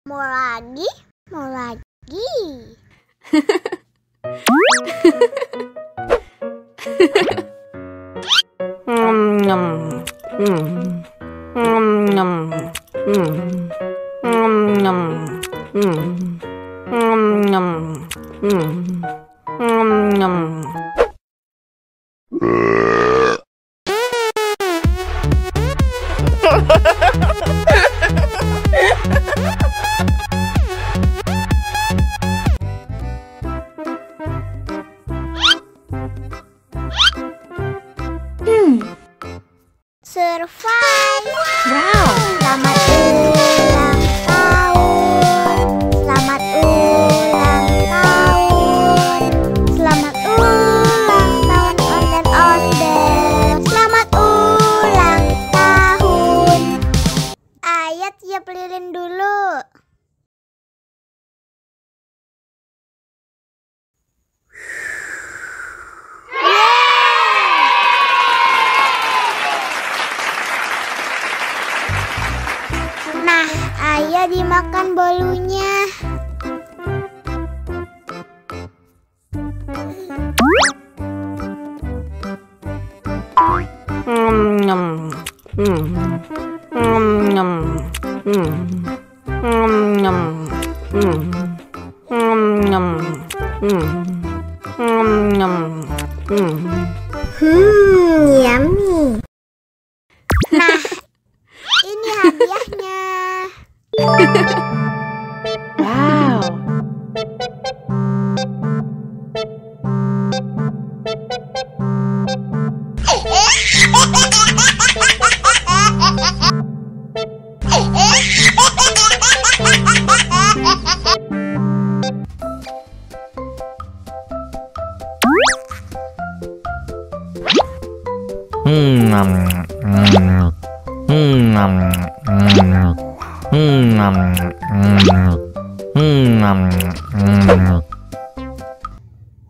Mau lagi? Mau lagi? Survive! Wow! Selamat ulang tahun! Selamat ulang tahun! Selamat ulang tahun onde-onde! Selamat ulang tahun! Ayat tiup lilin dulu. Nah, ayo dimakan bolunya. Yummy. Nah, ini hadiahnya. Wow!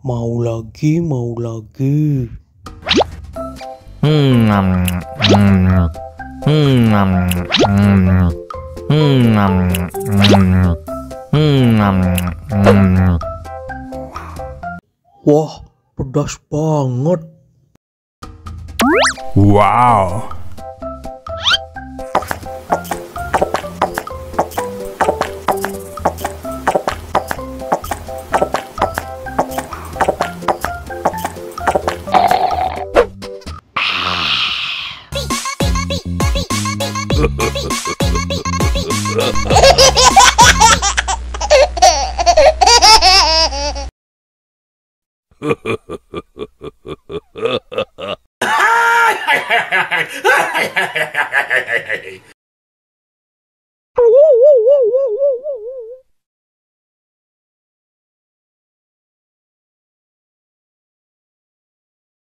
Mau lagi, mau lagi. Wah, pedas banget. Wow!